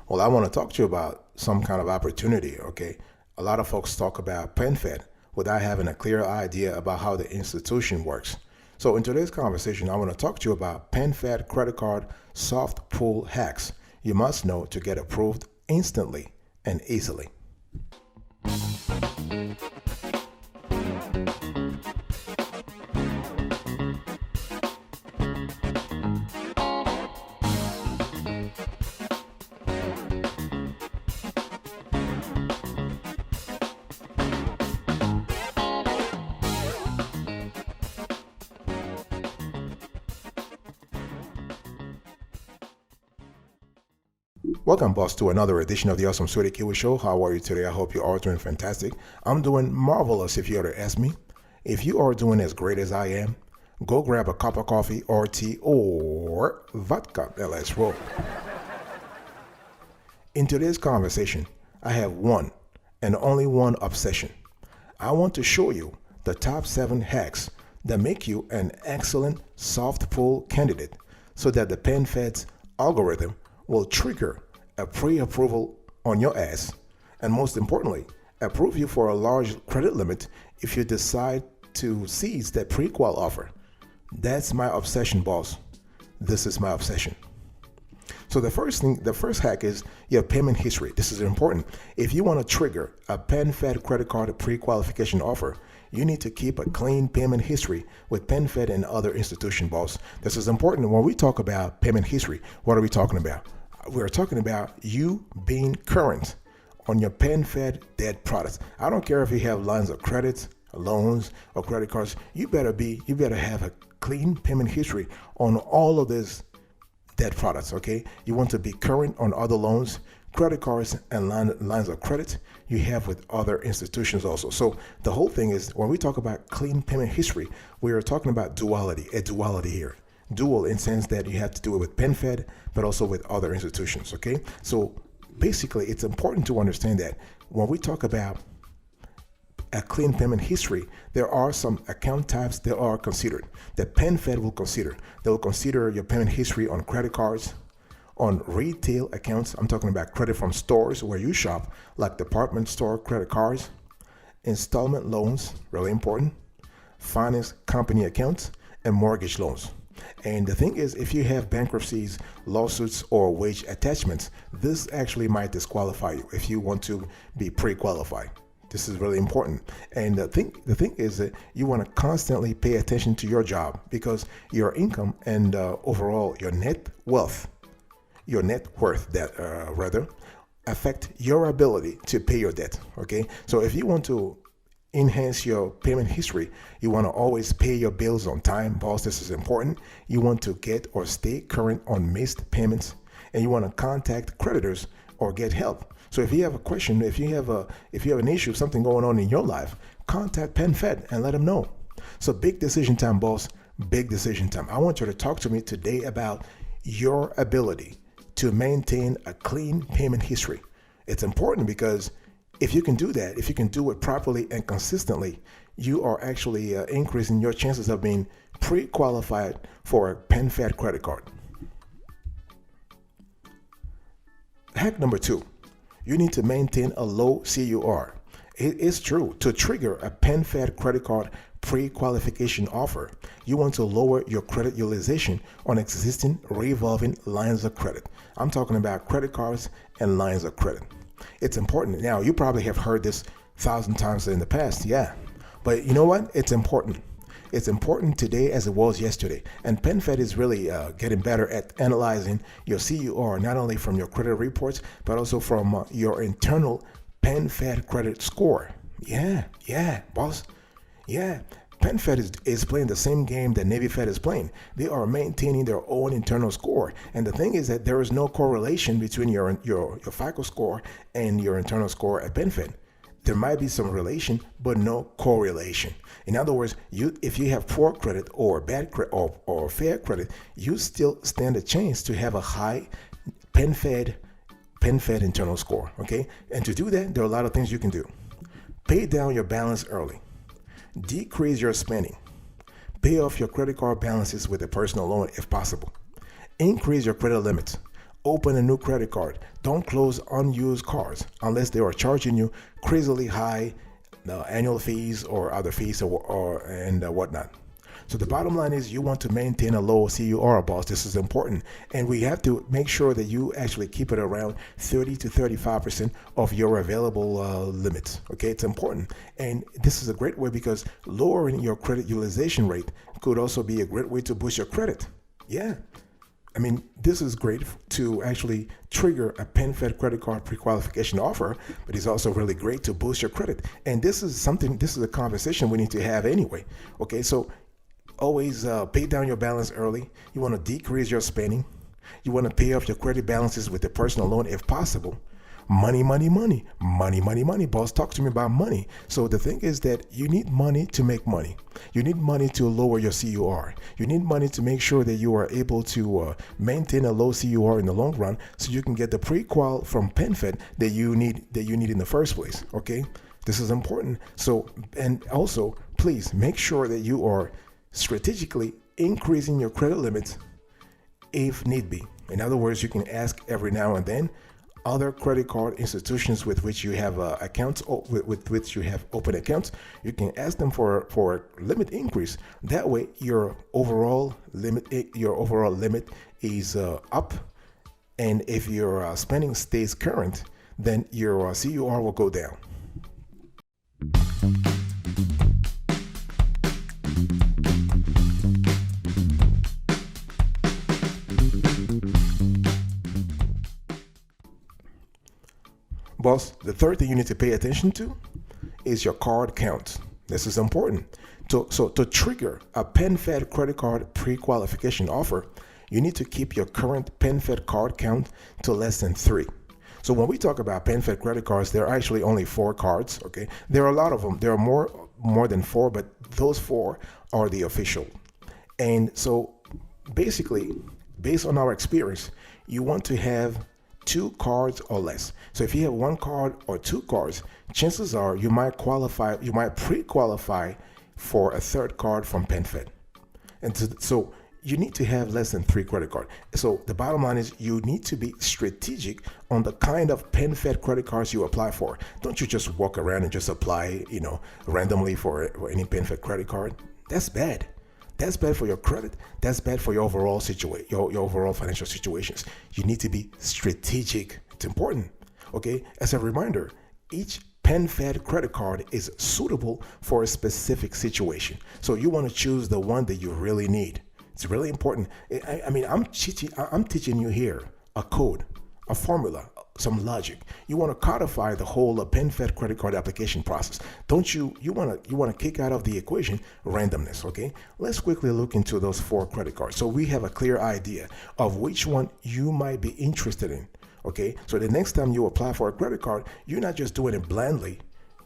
Well, I want to talk to you about some kind of opportunity, okay? A lot of folks talk about PenFed without having a clear idea about how the institution works. So in today's conversation, I want to talk to you about PenFed credit card soft pull hacks you must know to get approved instantly and easily. Welcome, boss, to another edition of the Awesome Sweetie Kiwi Show. How are you today? I hope you are doing fantastic. I'm doing marvelous if you were to ask me. If you are doing as great as I am, go grab a cup of coffee or tea or vodka and let's roll. In today's conversation, I have one and only one obsession. I want to show you the top 7 hacks that make you an excellent soft pull candidate so that the PenFed's algorithm will trigger a pre-approval on your ass, and most importantly, approve you for a large credit limit if you decide to seize that pre-qual offer. That's my obsession, boss. This is my obsession. So the first hack is your payment history. This is important. If you want to trigger a PenFed credit card pre-qualification offer, you need to keep a clean payment history with PenFed and other institution, boss. This is important. When we talk about payment history, what are we talking about? We're talking about you being current on your PenFed debt products. I don't care if you have lines of credit, loans, or credit cards. You better have a clean payment history on all of these debt products, okay? You want to be current on other loans, credit cards, and lines of credit you have with other institutions also. So the whole thing is, when we talk about clean payment history, we are talking about a duality here. Dual in the sense that you have to do it with PenFed, but also with other institutions, okay? So basically, it's important to understand that when we talk about a clean payment history, there are some account types that are considered, that PenFed will consider. They will consider your payment history on credit cards, on retail accounts. I'm talking about credit from stores where you shop, like department store credit cards, installment loans, really important, finance company accounts, and mortgage loans. And the thing is, if you have bankruptcies, lawsuits, or wage attachments, this actually might disqualify you if you want to be pre-qualified. This is really important. And the thing is that you want to constantly pay attention to your job, because your income and overall your net worth that affect your ability to pay your debt. Okay, so if you want to enhance your payment history, you want to always pay your bills on time, boss. This is important. You want to get or stay current on missed payments, and you want to contact creditors or get help. So if you have a question, if you have an issue, something going on in your life, contact PenFed and let them know. So big decision time, boss. Big decision time. I want you to talk to me today about your ability to maintain a clean payment history. It's important because if you can do that, if you can do it properly and consistently, you are actually increasing your chances of being pre-qualified for a PenFed credit card. Hack number 2, you need to maintain a low CUR. It is true, to trigger a PenFed credit card pre-qualification offer, you want to lower your credit utilization on existing revolving lines of credit. I'm talking about credit cards and lines of credit. It's important. Now, you probably have heard this 1,000 times in the past, yeah. But you know what? It's important. It's important today as it was yesterday. And PenFed is really getting better at analyzing your CUR, not only from your credit reports, but also from your internal PenFed credit score. Yeah, boss. Yeah. PenFed is playing the same game that Navy Fed is playing. They are maintaining their own internal score. And the thing is that there is no correlation between your FICO score and your internal score at PenFed. There might be some relation, but no correlation. In other words, if you have poor credit or bad credit or fair credit, you still stand a chance to have a high PenFed internal score, okay? And to do that, there are a lot of things you can do. Pay down your balance early. Decrease your spending. Pay off your credit card balances with a personal loan if possible. Increase your credit limits. open a new credit card. Don't close unused cards unless they are charging you crazily high annual fees or other fees and whatnot. So the bottom line is you want to maintain a low CUR, boss. This is important. And we have to make sure that you actually keep it around 30 to 35% of your available limits. Okay, it's important. And this is a great way because lowering your credit utilization rate could also be a great way to boost your credit. Yeah. I mean, this is great to actually trigger a PenFed credit card pre-qualification offer, but it's also really great to boost your credit. And this is a conversation we need to have anyway. Okay, so always pay down your balance early. You want to decrease your spending. You want to pay off your credit balances with a personal loan if possible. Money, money, money, money, money, money. Boss, talk to me about money. So the thing is that you need money to make money. You need money to lower your CUR. You need money to make sure that you are able to maintain a low CUR in the long run, so you can get the pre-qual from PenFed that you need in the first place. Okay, this is important. So, and also, please make sure that you are strategically increasing your credit limits if need be. In other words, you can ask every now and then other credit card institutions with which you have accounts, with which you have open accounts. You can ask them for a limit increase. That way, your overall limit is up, and if your spending stays current, then your CUR will go down. Boss, the third thing you need to pay attention to is your card count. This is important. So to trigger a PenFed credit card pre-qualification offer, you need to keep your current PenFed card count to less than 3. So when we talk about PenFed credit cards, there are actually only 4 cards. Okay, there are a lot of them. There are more than 4, but those 4 are the official. And so basically, based on our experience, you want to have 2 cards or less. So if you have 1 card or 2 cards, chances are you might pre-qualify for a 3rd card from PenFed. And so you need to have less than 3 credit cards. So the bottom line is you need to be strategic on the kind of PenFed credit cards you apply for. Don't you just walk around and just apply, randomly for any PenFed credit card. That's bad. That's bad for your credit. That's bad for your overall situation, your overall financial situations. You need to be strategic. It's important. Okay. As a reminder, each PenFed credit card is suitable for a specific situation. So you want to choose the one that you really need. It's really important. I'm teaching you here a code, a formula, some logic. You want to codify the whole PenFed credit card application process. Don't you? You want to kick out of the equation randomness. Okay. Let's quickly look into those 4 credit cards so we have a clear idea of which one you might be interested in. Okay. So the next time you apply for a credit card, you're not just doing it blindly.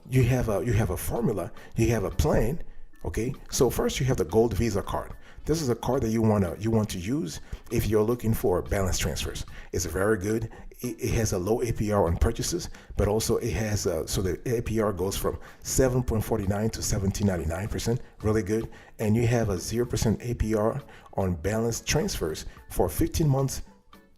You have a formula. You have a plan. Okay. So first you have the Gold Visa card. This is a card that you want to use if you're looking for balance transfers. It's very good. It has a low APR on purchases, but also it has so the APR goes from 7.49 to 17.99%. Really good. And you have a 0% APR on balance transfers for 15 months.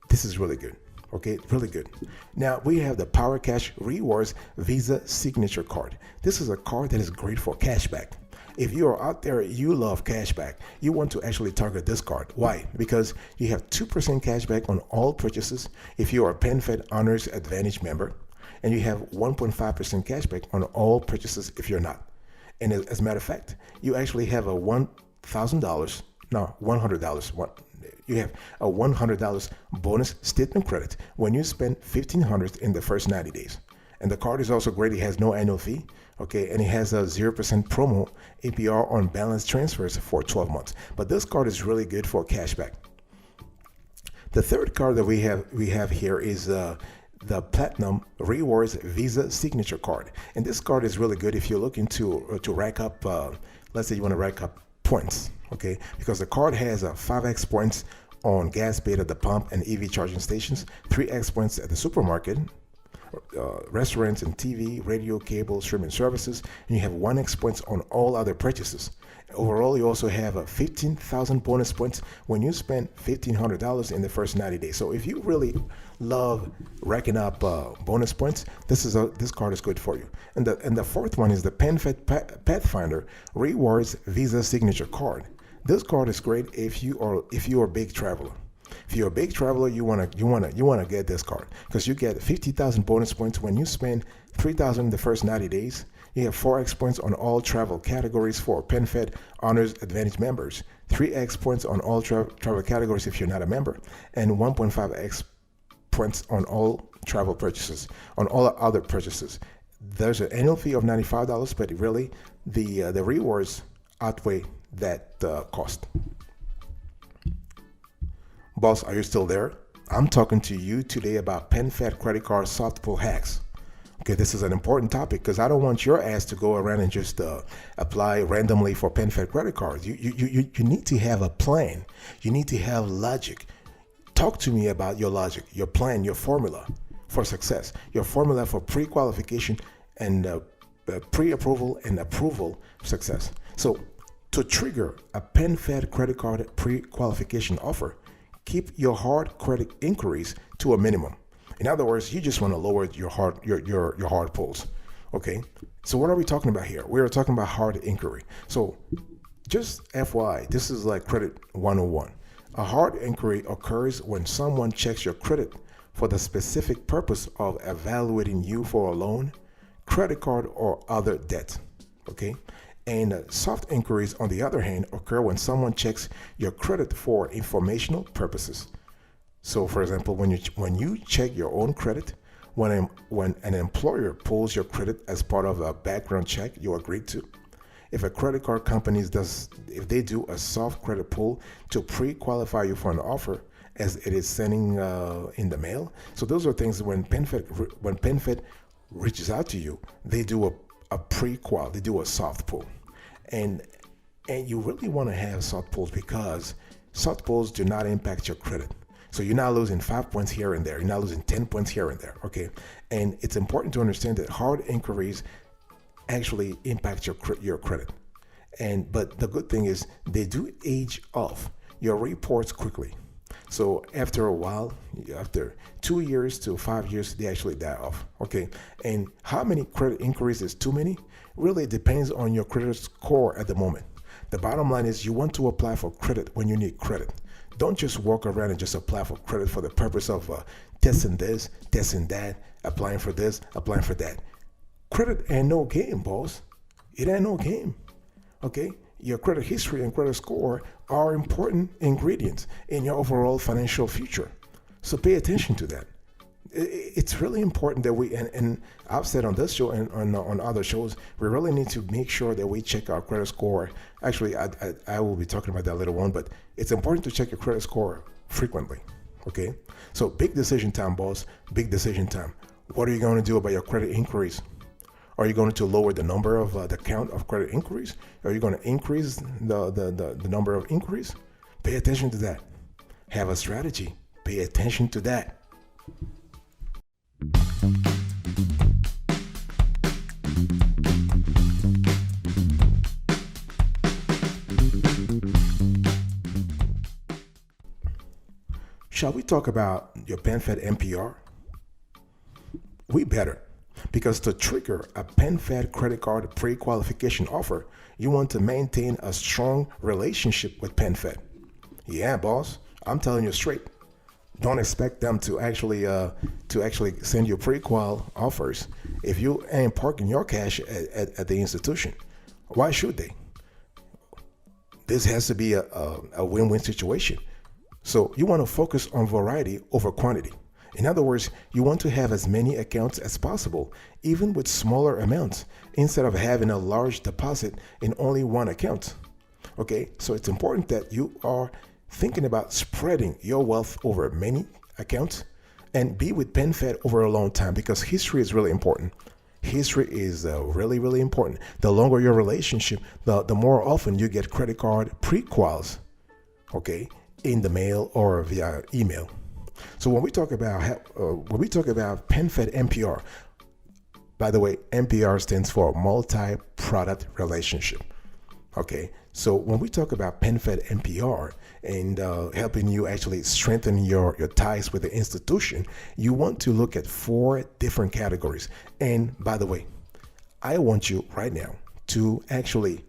This is really good. Okay, really good. Now we have the Power Cash Rewards Visa Signature Card. This is a card that is great for cashback. If you are out there, you love cashback, you want to actually target this card. Why? Because you have 2% cashback on all purchases if you are a PenFed Honors Advantage member, and you have 1.5% cashback on all purchases if you're not. And as a matter of fact, you actually have a $100. You have a $100 bonus statement credit when you spend $1,500 in the first 90 days. And the card is also great. It has no annual fee. Okay, and it has a 0% promo APR on balance transfers for 12 months. But this card is really good for cashback. The third card that we have here is the Platinum Rewards Visa Signature Card. And this card is really good if you're looking to rack up, let's say you want to rack up points, okay? Because the card has 5x points on gas paid at the pump and EV charging stations, 3x points at the supermarket, restaurants and TV, radio, cable, streaming services, and you have 1x points on all other purchases. Overall, you also have a 15,000 bonus points when you spend $1,500 in the first 90 days. So if you really love racking up bonus points, this card is good for you. And the fourth one is the PenFed Pathfinder Rewards Visa Signature Card. This card is great if you are a big traveler. If you're a big traveler, you wanna get this card because you get 50,000 bonus points when you spend 3,000 in the first 90 days. You have 4x points on all travel categories for PenFed Honors Advantage members, 3x points on all travel categories if you're not a member, and 1.5x points on all travel purchases, on all other purchases. There's an annual fee of $95, but really the rewards outweigh that cost. Boss, are you still there? I'm talking to you today about PenFed credit card soft pull hacks. Okay, this is an important topic because I don't want your ass to go around and just apply randomly for PenFed credit cards. You need to have a plan. You need to have logic. Talk to me about your logic, your plan, your formula for success, your formula for pre-qualification and pre-approval and approval success. So to trigger a PenFed credit card pre-qualification offer, keep your hard credit inquiries to a minimum. In other words, you just want to lower your hard pulls. Okay. So what are we talking about here? We are talking about hard inquiry. So just FYI, this is like credit 101. A hard inquiry occurs when someone checks your credit for the specific purpose of evaluating you for a loan, credit card, or other debt. Okay. And soft inquiries, on the other hand, occur when someone checks your credit for informational purposes. So, for example, when you check your own credit, when an employer pulls your credit as part of a background check you agreed to, if a credit card company if they do a soft credit pull to pre-qualify you for an offer, as it is sending in the mail. So those are things when PenFed reaches out to you, they do a pre-qual, they do a soft pull, and you really want to have soft pulls because soft pulls do not impact your credit. So you're not losing 5 points here and there. You're not losing 10 points here and there. Okay. And it's important to understand that hard inquiries actually impact your credit. But the good thing is they do age off your reports quickly. So after a while, after 2 years to 5 years, they actually die off. Okay. And how many credit inquiries is too many? Really, it depends on your credit score at the moment. The bottom line is you want to apply for credit when you need credit. Don't just walk around and just apply for credit for the purpose of testing this, testing that, applying for this, applying for that. Credit ain't no game, boss. It ain't no game. Okay? Your credit history and credit score are important ingredients in your overall financial future. So pay attention to that. It's really important that and I've said on this show and on other shows, we really need to make sure that we check our credit score. Actually, I will be talking about that later on, but it's important to check your credit score frequently. Okay? So big decision time, boss. Big decision time. What are you going to do about your credit inquiries? Are you going to lower the number of the count of credit inquiries? Are you going to increase the number of inquiries? Pay attention to that. Have a strategy. Pay attention to that. Shall we talk about your PenFed MPR? We better, because to trigger a PenFed credit card pre-qualification offer, you want to maintain a strong relationship with PenFed. Yeah, boss, I'm telling you straight. Don't expect them to actually send you pre-qual offers if you ain't parking your cash at the institution. Why should they? This has to be a win-win situation. So you want to focus on variety over quantity. In other words, you want to have as many accounts as possible, even with smaller amounts, instead of having a large deposit in only one account. Okay, so it's important that you are thinking about spreading your wealth over many accounts and be with PenFed over a long time, because history is really important. History is really, really important. The longer your relationship, the more often you get credit card pre-quals, okay, in the mail or via email. So when we talk about PenFed MPR, by the way, MPR stands for multi-product relationship. Okay, so when we talk about PenFed MPR and helping you actually strengthen your ties with the institution, you want to look at 4 different categories. And by the way, I want you right now to actually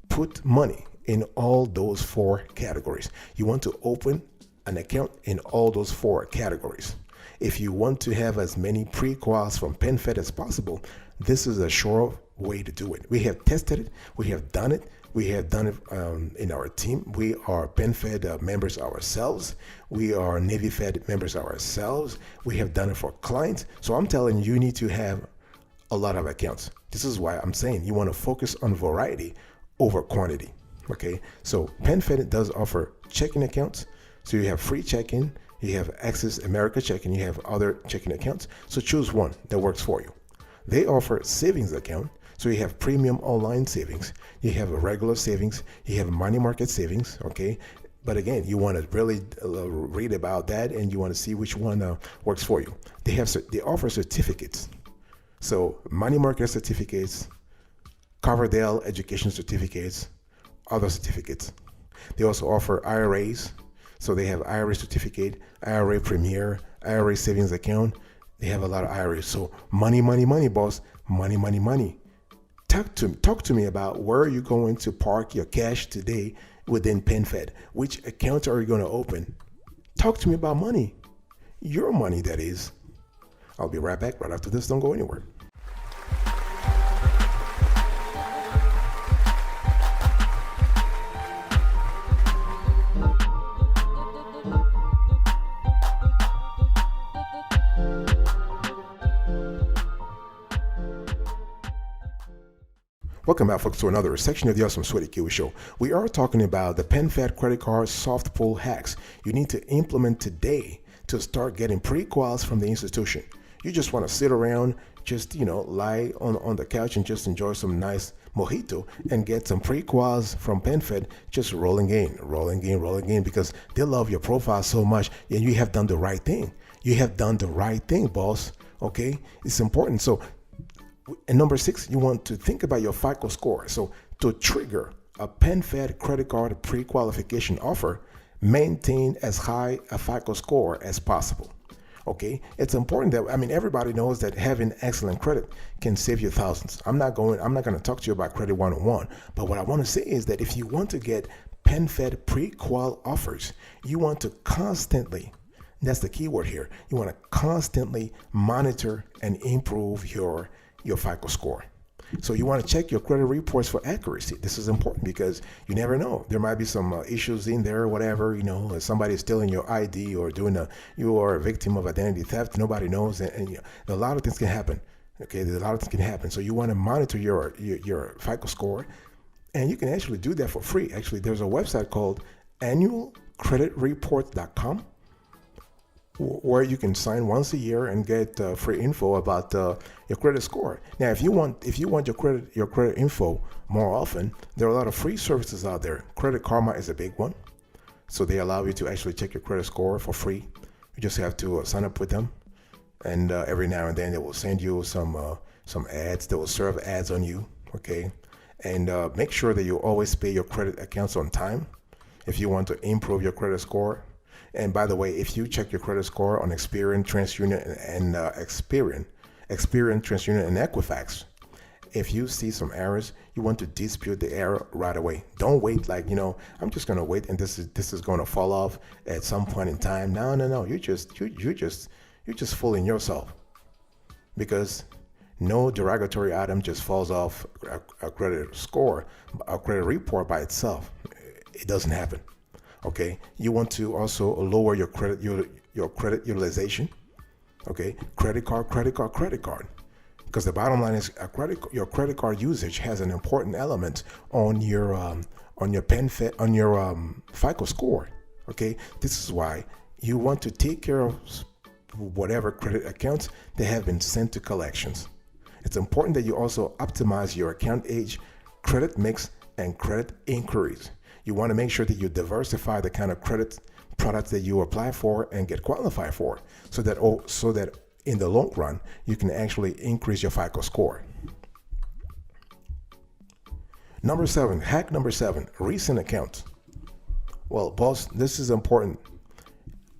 put money in all those 4 categories. You want to open an account in all those 4 categories. If you want to have as many pre-quals from PenFed as possible, this is a sure way to do it. We have tested it. We have done it. We have done it in our team. We are PenFed members ourselves. We are Navy Fed members ourselves. We have done it for clients. So I'm telling you, you need to have a lot of accounts. This is why I'm saying you want to focus on variety over quantity. Okay, so PenFed does offer checking accounts. So you have free checking, you have Access America checking, you have other checking accounts. So choose one that works for you. They offer savings account. So you have premium online savings, you have a regular savings, you have money market savings, okay? But again, you want to really read about that and you want to see which one works for you. They offer certificates. So money market certificates, Coverdell education certificates, other certificates. They also offer IRAs. So they have IRA certificate, IRA Premier, IRA savings account. They have a lot of IRAs. So money, boss, money. Talk to me about where are you going to park your cash today within PenFed? Which account are you going to open? Talk to me about money. Your money, that is. I'll be right back right after this. Don't go anywhere. Welcome back, folks, to another section of the Awesome Sweaty Kiwi Show. We are talking about the PenFed credit card soft pull hacks you need to implement today to start getting pre-quals from the institution. You just want to sit around, just lie on the couch and just enjoy some nice mojito and get some pre-quals from PenFed, just rolling in, because they love your profile so much, and you have done the right thing. You have done the right thing, boss. Okay, it's important. So. And number 6, you want to think about your FICO score. So to trigger a PenFed credit card pre-qualification offer, maintain as high a FICO score as possible. Okay, it's important that, everybody knows that having excellent credit can save you thousands. I'm not going to talk to you about credit 101, but what I want to say is that if you want to get PenFed pre-qual offers, you want to constantly, that's the key word here, you want to constantly monitor and improve your FICO score. So you want to check your credit reports for accuracy. This is important because you never know. There might be some issues in there or whatever, somebody's stealing your ID or you are a victim of identity theft. Nobody knows. And a lot of things can happen. Okay, a lot of things can happen. So you want to monitor your FICO score, and you can actually do that for free. Actually, there's a website called annualcreditreport.com where you can sign once a year and get free info about your credit score. Now, if you want your credit info more often, there are a lot of free services out there. Credit Karma is a big one, so they allow you to actually check your credit score for free. You just have to sign up with them, and every now and then they will send you some ads. They will serve ads on you, okay? And make sure that you always pay your credit accounts on time if you want to improve your credit score. And by the way, if you check your credit score on Experian, TransUnion, and Experian, TransUnion, and Equifax, if you see some errors, you want to dispute the error right away. Don't wait I'm just going to wait and this is going to fall off at some point in time. No. You're just fooling yourself, because no derogatory item just falls off a credit score, a credit report by itself. It doesn't happen. Okay, you want to also lower your credit utilization. Okay, credit card, because the bottom line is your credit card usage has an important element on your PenFed, on your FICO score. Okay, this is why you want to take care of whatever credit accounts that have been sent to collections. It's important that you also optimize your account age, credit mix, and credit inquiries. You want to make sure that you diversify the kind of credit products that you apply for and get qualified for, so that in the long run you can actually increase your FICO score. Number 7, hack number 7, recent accounts. Well, boss, this is important.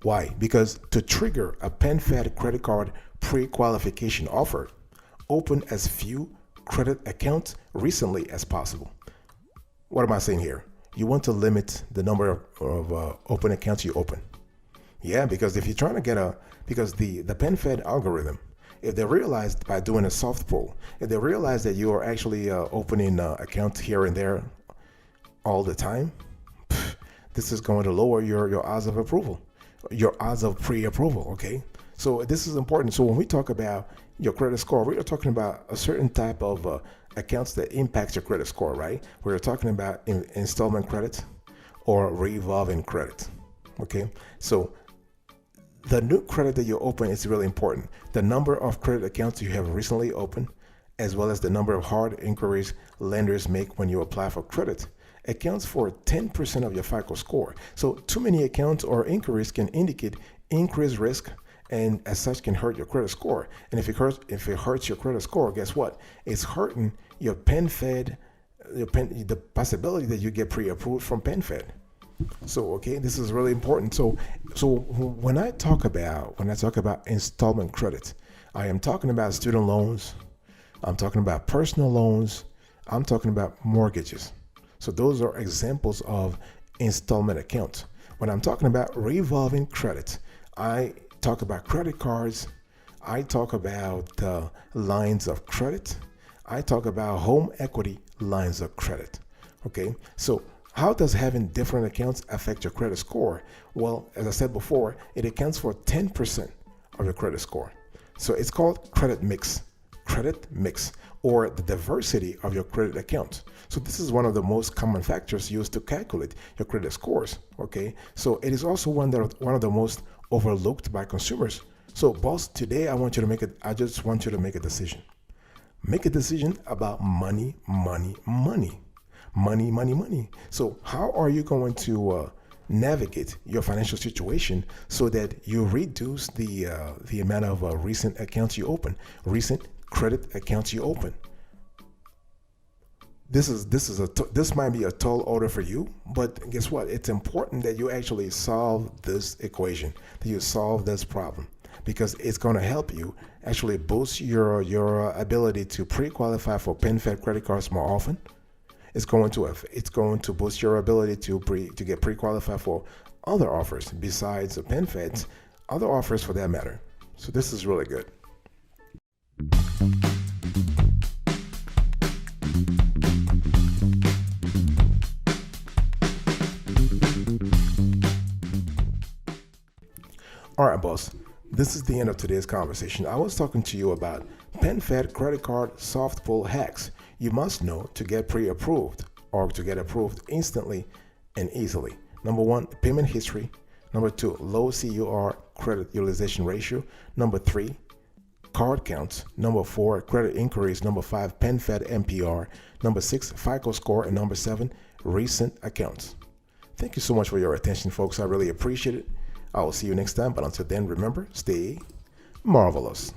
Why? Because to trigger a PenFed credit card pre-qualification offer, open as few credit accounts recently as possible. What am I saying here? You want to limit the number of open accounts you open. Yeah, because if you're trying to get because the PenFed algorithm, if they realize by doing a soft pull, if they realize that you are actually opening accounts here and there all the time, this is going to lower your odds of approval, your odds of pre-approval, okay? So this is important. So when we talk about your credit score, we are talking about a certain type of accounts that impacts your credit score, right? We're talking about installment credit or revolving credit, okay? So the new credit that you open is really important. The number of credit accounts you have recently opened, as well as the number of hard inquiries lenders make when you apply for credit, accounts for 10% of your FICO score. So too many accounts or inquiries can indicate increased risk, and as such can hurt your credit score. And if it hurts your credit score, guess what? It's hurting your PenFed, the possibility that you get pre-approved from PenFed. So okay, this is really important. So when I talk about installment credit, I am talking about student loans, I'm talking about personal loans, I'm talking about mortgages. So those are examples of installment accounts. When I'm talking about revolving credit, I talk about credit cards, I talk about lines of credit, I talk about home equity lines of credit. Okay, so how does having different accounts affect your credit score? Well, as I said before, it accounts for 10% of your credit score. So it's called credit mix, or the diversity of your credit accounts. So this is one of the most common factors used to calculate your credit scores. Okay, so it is also one of the most overlooked by consumers. So, boss, today I just want you to make a decision. Make a decision about money. So how are you going to navigate your financial situation so that you reduce the amount of recent accounts you open, recent credit accounts you open? This might be a tall order for you, but guess what? It's important that you actually solve this equation, that you solve this problem, because it's going to help you actually boost your ability to pre-qualify for PenFed credit cards more often. It's going to boost your ability to get pre-qualified for other offers besides PenFed's, other offers for that matter. So this is really good. All right, boss. This is the end of today's conversation. I was talking to you about PenFed credit card soft pull hacks you must know to get pre-approved or to get approved instantly and easily. Number 1, payment history. Number 2, low CUR credit utilization ratio. Number 3, card counts. Number 4, credit inquiries. Number 5, PenFed MPR. Number 6, FICO score. And number 7, recent accounts. Thank you so much for your attention, folks. I really appreciate it. I will see you next time, but until then, remember, stay marvelous.